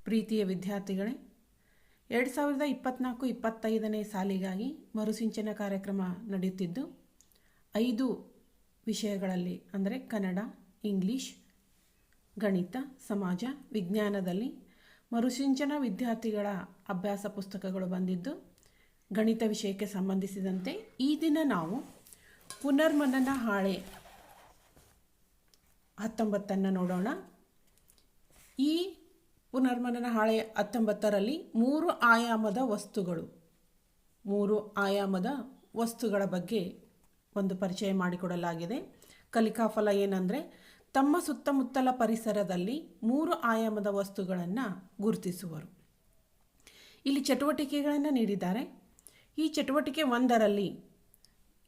ಪ್ರೀತಿಯ ವಿದ್ಯಾರ್ಥಿಗಳೇ, 2024-25ನೇ ಸಾಲಿಗಾಗಿ ಮರುಸಿಂಚನ ಕಾರ್ಯಕ್ರಮ ನಡೆಯುತ್ತಿದ್ದು 5 ವಿಷಯಗಳಲ್ಲಿ ಅಂದರೆ ಕನ್ನಡ, ಇಂಗ್ಲಿಷ್, ಗಣಿತ, ಸಮಾಜ, ವಿಜ್ಞಾನದಲ್ಲಿ ಮರುಸಿಂಚನ ವಿದ್ಯಾರ್ಥಿಗಳ ಅಭ್ಯಾಸ ಪುಸ್ತಕಗಳು ಬಂದಿದ್ದು, ಗಣಿತ ವಿಷಯಕ್ಕೆ ಸಂಬಂಧಿಸಿದಂತೆ ಈ ದಿನ ನಾವು ಪುನರ್ಮನನ ಹಾಳೆ 19 ನೋಡೋಣ. ಈ ಪುನರ್ಮನನ ಹಾಳೆ 19ರಲ್ಲಿ 3 ಆಯಾಮದ ವಸ್ತುಗಳ ಬಗ್ಗೆ ಒಂದು ಪರಿಚಯ ಮಾಡಿಕೊಡಲಾಗಿದೆ. ಕಲಿಕಾಫಲ ಏನಂದರೆ ತಮ್ಮ ಸುತ್ತಮುತ್ತಲ ಪರಿಸರದಲ್ಲಿ 3 ಆಯಾಮದ ವಸ್ತುಗಳನ್ನು ಗುರುತಿಸುವರು. ಇಲ್ಲಿ ಚಟುವಟಿಕೆಗಳನ್ನು ನೀಡಿದ್ದಾರೆ. ಈ ಚಟುವಟಿಕೆ 1ರಲ್ಲಿ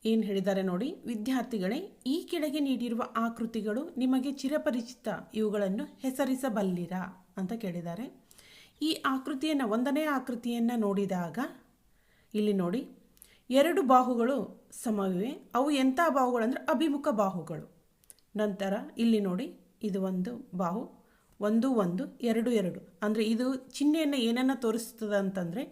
ಏನು ಹೇಳಿದ್ದಾರೆ ನೋಡಿ, ವಿದ್ಯಾರ್ಥಿಗಳೇ, ಈ ಕೆಳಗೆ ನೀಡಿರುವ ಆಕೃತಿಗಳು ನಿಮಗೆ ಚಿರಪರಿಚಿತ, ಇವುಗಳನ್ನು ಹೆಸರಿಸಬಲ್ಲಿರಾ ಅಂತ ಕೇಳಿದ್ದಾರೆ. ಈ ಆಕೃತಿಯನ್ನು 1ನೇ ಆಕೃತಿಯನ್ನು ನೋಡಿದಾಗ ಇಲ್ಲಿ ನೋಡಿ, 2 ಬಾಹುಗಳು ಸಮವಿವೆ. ಅವು ಎಂಥ ಬಾಹುಗಳು ಅಂದರೆ ಅಭಿಮುಖ ಬಾಹುಗಳು. ನಂತರ ಇಲ್ಲಿ ನೋಡಿ, ಇದು ಒಂದು ಬಾಹು, 1 1 2 2 ಅಂದರೆ ಇದು ಚಿಹ್ನೆಯನ್ನು ಏನನ್ನು ತೋರಿಸ್ತದೆ ಅಂತಂದರೆ,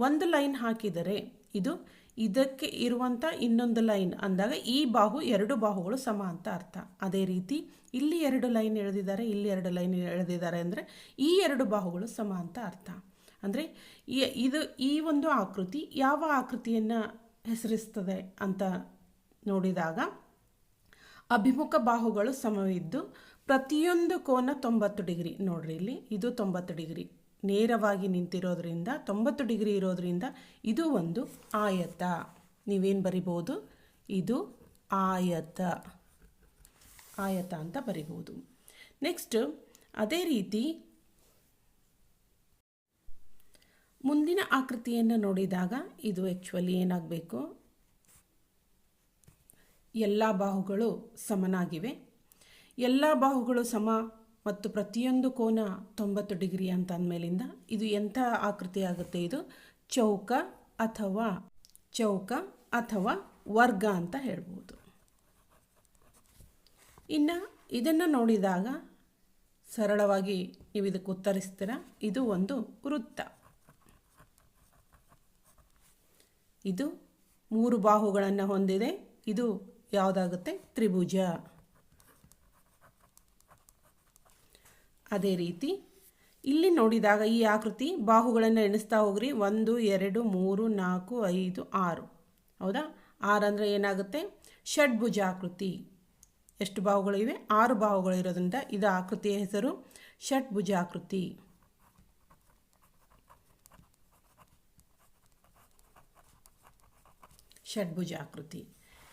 ಒಂದು ಲೈನ್ ಹಾಕಿದರೆ ಇದು ಇದಕ್ಕೆ ಇರುವಂಥ ಇನ್ನೊಂದು ಲೈನ್ ಅಂದಾಗ ಈ ಬಾಹು 2 ಬಾಹುಗಳು ಸಮ ಅಂತ ಅರ್ಥ. ಅದೇ ರೀತಿ ಇಲ್ಲಿ 2 ಲೈನ್ ಎಳೆದಿದ್ದಾರೆ, ಇಲ್ಲಿ 2 ಲೈನ್ ಎಳೆದಿದ್ದಾರೆ ಅಂದರೆ ಈ 2 ಬಾಹುಗಳು ಸಮ ಅಂತ ಅರ್ಥ. ಅಂದರೆ ಈ ಒಂದು ಆಕೃತಿ ಯಾವ ಆಕೃತಿಯನ್ನು ಹೆಸರಿಸ್ತದೆ ಅಂತ ನೋಡಿದಾಗ, ಅಭಿಮುಖ ಬಾಹುಗಳು ಸಮವಿದ್ದು ಪ್ರತಿಯೊಂದು ಕೋನ 90 ಡಿಗ್ರಿ. ನೋಡ್ರಿ, ಇಲ್ಲಿ ಇದು 90 ಡಿಗ್ರಿ ನೇರವಾಗಿ ನಿಂತಿರೋದ್ರಿಂದ, 90 ಡಿಗ್ರಿ ಇರೋದ್ರಿಂದ ಇದು ಒಂದು ಆಯತ. ನೀವೇನು ಬರಿಬೋದು, ಇದು ಆಯತ ಅಂತ ಬರಿಬೋದು. ನೆಕ್ಸ್ಟ್ ಅದೇ ರೀತಿ ಮುಂದಿನ ಆಕೃತಿಯನ್ನು ನೋಡಿದಾಗ ಇದು ಆ್ಯಕ್ಚುಲಿ ಏನಾಗಬೇಕು, ಎಲ್ಲ ಬಾಹುಗಳು ಸಮನಾಗಿವೆ. ಎಲ್ಲ ಬಾಹುಗಳು ಸಮ ಮತ್ತು ಪ್ರತಿಯೊಂದು ಕೋನ 90 ಡಿಗ್ರಿ ಅಂತ ಅಂದಮೇಲಿಂದ ಇದು ಎಂಥ ಆಕೃತಿ ಆಗುತ್ತೆ, ಇದು ಚೌಕ ಅಥವಾ ವರ್ಗ ಅಂತ ಹೇಳ್ಬೋದು. ಇನ್ನು ಇದನ್ನು ನೋಡಿದಾಗ ಸರಳವಾಗಿ ನೀವು ಇದಕ್ಕೆ ಉತ್ತರಿಸ್ತೀರ, ಇದು ಒಂದು ವೃತ್ತ. ಇದು 3 ಬಾಹುಗಳನ್ನು ಹೊಂದಿದೆ. ಇದು ಯಾವುದಾಗುತ್ತೆ, ತ್ರಿಭುಜ. ಅದೇ ರೀತಿ ಇಲ್ಲಿ ನೋಡಿದಾಗ ಈ ಆಕೃತಿ ಬಾಹುಗಳನ್ನು ಎಣಿಸ್ತಾ ಹೋಗ್ರಿ, 1 2 3 4 5 6. ಹೌದಾ, 6 ಅಂದರೆ ಏನಾಗುತ್ತೆ, ಷಡ್ಭುಜಾಕೃತಿ. ಎಷ್ಟು ಬಾಹುಗಳಿವೆ, 6 ಬಾಹುಗಳು ಇರೋದ್ರಿಂದ ಇದು ಆಕೃತಿಯ ಹೆಸರು ಷಡ್ಭುಜಾಕೃತಿ.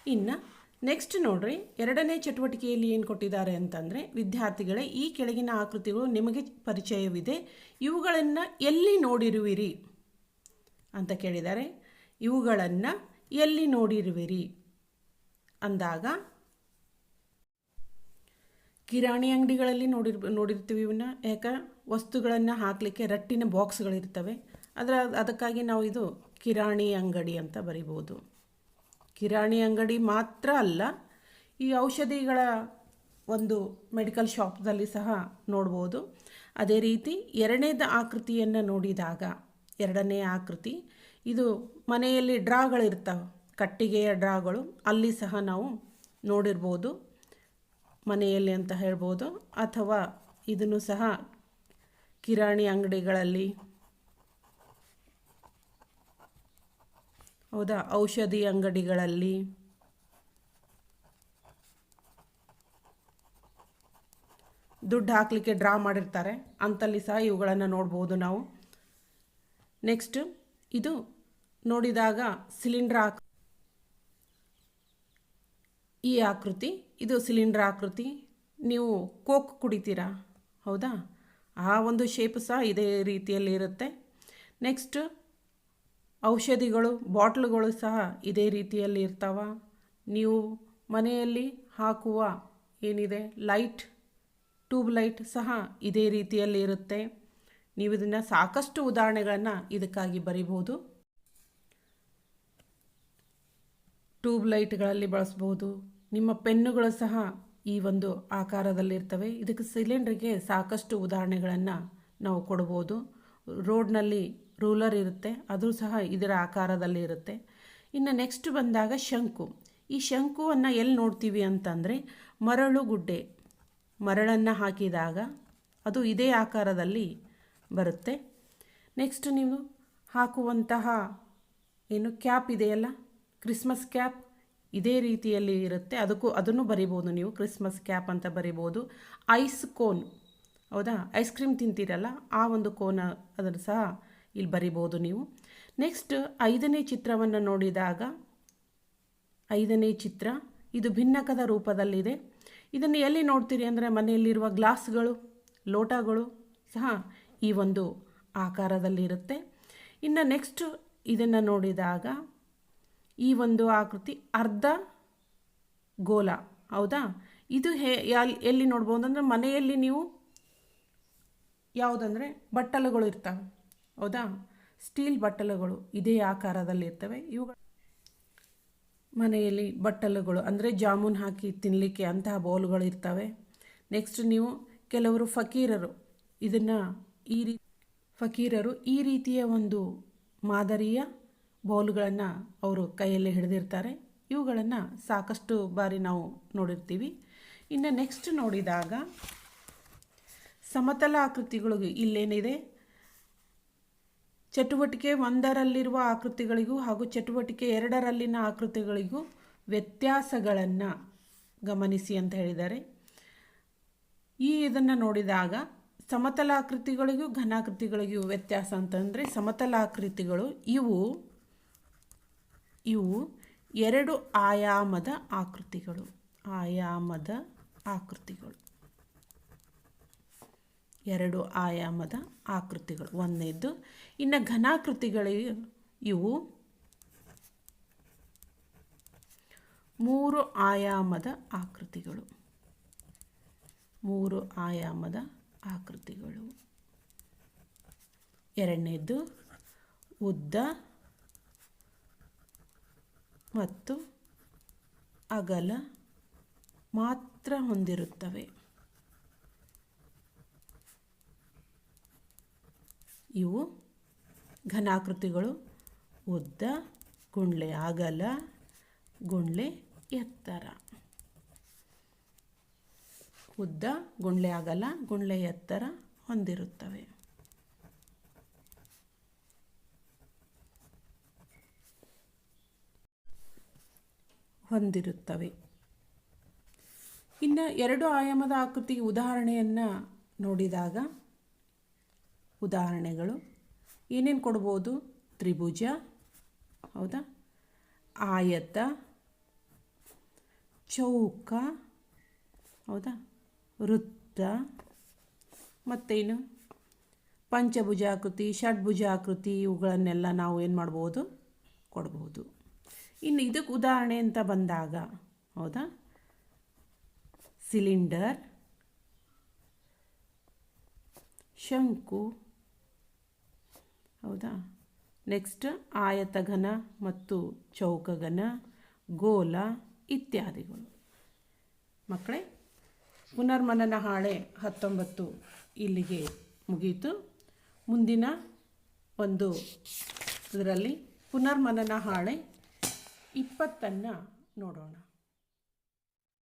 ಇನ್ನು ನೆಕ್ಸ್ಟ್ ನೋಡ್ರಿ, 2ನೇ ಚಟುವಟಿಕೆಯಲ್ಲಿ ಏನು ಕೊಟ್ಟಿದ್ದಾರೆ ಅಂತಂದರೆ, ವಿದ್ಯಾರ್ಥಿಗಳೇ, ಈ ಕೆಳಗಿನ ಆಕೃತಿಗಳು ನಿಮಗೆ ಪರಿಚಯವಿದೆ, ಇವುಗಳನ್ನು ಎಲ್ಲಿ ನೋಡಿರುವಿರಿ ಅಂತ ಕೇಳಿದ್ದಾರೆ. ಇವುಗಳನ್ನು ಎಲ್ಲಿ ನೋಡಿರುವಿರಿ ಅಂದಾಗ ಕಿರಾಣಿ ಅಂಗಡಿಗಳಲ್ಲಿ ನೋಡಿರ್ತೀವಿ. ಇವನ್ನ ಯಾಕೆ, ವಸ್ತುಗಳನ್ನು ಹಾಕಲಿಕ್ಕೆ ರಟ್ಟಿನ ಬಾಕ್ಸ್ಗಳಿರ್ತವೆ. ಅದಕ್ಕಾಗಿ ನಾವು ಇದು ಕಿರಾಣಿ ಅಂಗಡಿ ಅಂತ ಬರಿಬೋದು. ಕಿರಾಣಿ ಅಂಗಡಿ ಮಾತ್ರ ಅಲ್ಲ, ಈ ಔಷಧಿಗಳ ಒಂದು ಮೆಡಿಕಲ್ ಶಾಪ್ದಲ್ಲಿ ಸಹ ನೋಡ್ಬೋದು. ಅದೇ ರೀತಿ 2ನೇ ಆಕೃತಿಯನ್ನು ನೋಡಿದಾಗ, 2ನೇ ಆಕೃತಿ ಇದು ಮನೆಯಲ್ಲಿ ಡ್ರಾಗಳಿರ್ತವೆ, ಕಟ್ಟಿಗೆಯ ಡ್ರಾಗಳು, ಅಲ್ಲಿ ಸಹ ನಾವು ನೋಡಿರ್ಬೋದು ಮನೆಯಲ್ಲಿ ಅಂತ ಹೇಳ್ಬೋದು. ಅಥವಾ ಇದನ್ನು ಸಹ ಕಿರಾಣಿ ಅಂಗಡಿಗಳಲ್ಲಿ, ಹೌದಾ, ಔಷಧಿ ಅಂಗಡಿಗಳಲ್ಲಿ, ದುಡ್ಡು ಹಾಕಲಿಕ್ಕೆ ಡ್ರಾ ಮಾಡಿರ್ತಾರೆ, ಅಂತಲ್ಲಿ ಸಹ ಇವುಗಳನ್ನು ನೋಡ್ಬೋದು ನಾವು. ನೆಕ್ಸ್ಟ್ ಇದು ನೋಡಿದಾಗ ಸಿಲಿಂಡರ್ ಈ ಆಕೃತಿ, ಇದು ಸಿಲಿಂಡರ್ ಆಕೃತಿ. ನೀವು ಕೋಕ್ ಕುಡಿತೀರಾ, ಹೌದಾ, ಆ ಒಂದು ಶೇಪ್ ಸಹ ಇದೇ ರೀತಿಯಲ್ಲಿ ಇರುತ್ತೆ. ನೆಕ್ಸ್ಟ್ ಔಷಧಿಗಳು, ಬಾಟ್ಲುಗಳು ಸಹ ಇದೇ ರೀತಿಯಲ್ಲಿ ಇರ್ತಾವ. ನೀವು ಮನೆಯಲ್ಲಿ ಹಾಕುವ ಏನಿದೆ ಲೈಟ್, ಟ್ಯೂಬ್ ಲೈಟ್ ಸಹ ಇದೇ ರೀತಿಯಲ್ಲಿ ಇರುತ್ತೆ. ನೀವು ಇದನ್ನು ಸಾಕಷ್ಟು ಉದಾಹರಣೆಗಳನ್ನು ಇದಕ್ಕಾಗಿ ಬರಿಬೋದು. ಟ್ಯೂಬ್ ಲೈಟ್ಗಳಲ್ಲಿ ಬಳಸ್ಬೋದು. ನಿಮ್ಮ ಪೆನ್ನುಗಳು ಸಹ ಈ ಒಂದು ಆಕಾರದಲ್ಲಿರ್ತವೆ. ಇದಕ್ಕೆ ಸಿಲಿಂಡ್ರಿಗೆ ಸಾಕಷ್ಟು ಉದಾಹರಣೆಗಳನ್ನು ನಾವು ಕೊಡ್ಬೋದು. ರೋಡ್ನಲ್ಲಿ ರೂಲರ್ ಇರುತ್ತೆ, ಅದು ಸಹ ಇದರ ಆಕಾರದಲ್ಲಿ ಇರುತ್ತೆ. ಇನ್ನು ನೆಕ್ಸ್ಟ್ ಬಂದಾಗ ಶಂಕು. ಈ ಶಂಕುವನ್ನು ಎಲ್ಲಿ ನೋಡ್ತೀವಿ ಅಂತಂದರೆ ಮರಳು ಗುಡ್ಡೆ, ಮರಳನ್ನು ಹಾಕಿದಾಗ ಅದು ಇದೇ ಆಕಾರದಲ್ಲಿ ಬರುತ್ತೆ. ನೆಕ್ಸ್ಟ್ ನೀವು ಹಾಕುವಂತಹ ಏನು ಕ್ಯಾಪ್ ಇದೆಯಲ್ಲ, ಕ್ರಿಸ್ಮಸ್ ಕ್ಯಾಪ್, ಇದೇ ರೀತಿಯಲ್ಲಿ ಇರುತ್ತೆ. ಅದನ್ನು ಬರಿಬೋದು ನೀವು, ಕ್ರಿಸ್ಮಸ್ ಕ್ಯಾಪ್ ಅಂತ ಬರಿಬೋದು. ಐಸ್ ಕೋನ್, ಹೌದಾ, ಐಸ್ ಕ್ರೀಮ್ ತಿಂತೀರಲ್ಲ ಆ ಒಂದು ಕೋನ, ಅದನ್ನು ಸಹ ಇಲ್ಲಿ ಬರಿಬೋದು ನೀವು. ನೆಕ್ಸ್ಟ್ 5ನೇ ಚಿತ್ರವನ್ನು ನೋಡಿದಾಗ 5ನೇ ಚಿತ್ರ ಇದು ಭಿನ್ನಕದ ರೂಪದಲ್ಲಿದೆ. ಇದನ್ನು ಎಲ್ಲಿ ನೋಡ್ತೀರಿ ಅಂದರೆ ಮನೆಯಲ್ಲಿರುವ ಗ್ಲಾಸ್ಗಳು, ಲೋಟಗಳು ಸಹ ಈ ಒಂದು ಆಕಾರದಲ್ಲಿರುತ್ತೆ. ಇನ್ನು ನೆಕ್ಸ್ಟ್ ಇದನ್ನು ನೋಡಿದಾಗ ಈ ಒಂದು ಆಕೃತಿ ಅರ್ಧ ಗೋಲ, ಹೌದಾ. ಇದು ಎಲ್ಲಿ ನೋಡ್ಬೋದು ಅಂದರೆ ಮನೆಯಲ್ಲಿ ನೀವು ಯಾವುದಂದರೆ ಬಟ್ಟಲುಗಳು ಇರ್ತವೆ, ಹೌದಾ, ಸ್ಟೀಲ್ ಬಟ್ಟಲುಗಳು ಇದೇ ಆಕಾರದಲ್ಲಿ ಇರ್ತವೆ. ಇವುಗಳು ಮನೆಯಲ್ಲಿ ಬಟ್ಟಲುಗಳು ಅಂದರೆ ಜಾಮೂನ್ ಹಾಕಿ ತಿನ್ನಲಿಕ್ಕೆ ಅಂತಹ ಬೌಲ್ಗಳು ಇರ್ತವೆ. ನೆಕ್ಸ್ಟ್ ನೀವು ಕೆಲವರು ಫಕೀರರು ಈ ರೀತಿಯ ಒಂದು ಮಾದರಿಯ ಬೌಲ್ಗಳನ್ನು ಅವರು ಕೈಯಲ್ಲಿ ಹಿಡಿದಿರ್ತಾರೆ. ಇವುಗಳನ್ನು ಸಾಕಷ್ಟು ಬಾರಿ ನಾವು ನೋಡಿರ್ತೀವಿ. ಇನ್ನು ನೆಕ್ಸ್ಟ್ ನೋಡಿದಾಗ ಸಮತಲ ಆಕೃತಿಗಳಿಗೂ ಇಲ್ಲೇನಿದೆ, ಚಟುವಟಿಕೆ 1ರಲ್ಲಿರುವ ಆಕೃತಿಗಳಿಗೂ ಹಾಗೂ ಚಟುವಟಿಕೆ 2ರಲ್ಲಿನ ಆಕೃತಿಗಳಿಗೂ ವ್ಯತ್ಯಾಸಗಳನ್ನು ಗಮನಿಸಿ ಅಂತ ಹೇಳಿದ್ದಾರೆ. ಇದನ್ನು ನೋಡಿದಾಗ ಸಮತಲಾಕೃತಿಗಳಿಗೂ ಘನಾಕೃತಿಗಳಿಗೂ ವ್ಯತ್ಯಾಸ ಅಂತಂದರೆ, ಸಮತಲಾಕೃತಿಗಳು ಇವು 2 ಆಯಾಮದ ಆಕೃತಿಗಳು, 2 ಆಯಾಮದ ಆಕೃತಿಗಳು ಒಂದನೇದ್ದು. ಇನ್ನು ಘನಾಕೃತಿಗಳಿಗೆ ಇವು 3 ಆಯಾಮದ ಆಕೃತಿಗಳು, 3 ಆಯಾಮದ ಆಕೃತಿಗಳು. ಎರಡನೇದ್ದು ಉದ್ದ ಮತ್ತು ಅಗಲ ಮಾತ್ರ ಹೊಂದಿರುತ್ತವೆ. ಇವು ಘನಾಕೃತಿಗಳು ಉದ್ದ ಗುಂಡ್ಲೆ ಅಗಲ ಗುಂಡ್ಲೆ ಎತ್ತರ, ಉದ್ದ ಗುಂಡ್ಲೆ ಅಗಲ ಗುಂಡ್ಲೆ ಎತ್ತರ ಹೊಂದಿರುತ್ತವೆ. ಇನ್ನು 2 ಆಯಾಮದ ಆಕೃತಿಗೆ ಉದಾಹರಣೆಯನ್ನು ನೋಡಿದಾಗ ಉದಾಹರಣೆಗಳು ಏನೇನು ಕೊಡ್ಬೋದು? ತ್ರಿಭುಜ, ಹೌದಾ, ಆಯತ, ಚೌಕ, ಹೌದಾ, ವೃತ್ತ, ಮತ್ತೇನು ಪಂಚಭುಜಾಕೃತಿ, ಷಡ್ಭುಜಾಕೃತಿ, ಇವುಗಳನ್ನೆಲ್ಲ ನಾವು ಏನು ಮಾಡ್ಬೋದು? ಕೊಡ್ಬೋದು. ಇನ್ನು ಇದಕ್ಕೆ ಉದಾಹರಣೆ ಅಂತ ಬಂದಾಗ, ಹೌದಾ, ಸಿಲಿಂಡರ್, ಶಂಕು, ಹೌದಾ, ನೆಕ್ಸ್ಟ್ ಆಯತಘನ ಮತ್ತು ಚೌಕಘನ, ಗೋಲ ಇತ್ಯಾದಿಗಳು. ಮಕ್ಕಳೇ, ಪುನರ್ಮನನ ಹಾಳೆ 19 ಇಲ್ಲಿಗೆ ಮುಗಿಯಿತು. ಮುಂದಿನ ಒಂದು ಇದರಲ್ಲಿ ಪುನರ್ಮನನ ಹಾಳೆ 20 ನೋಡೋಣ.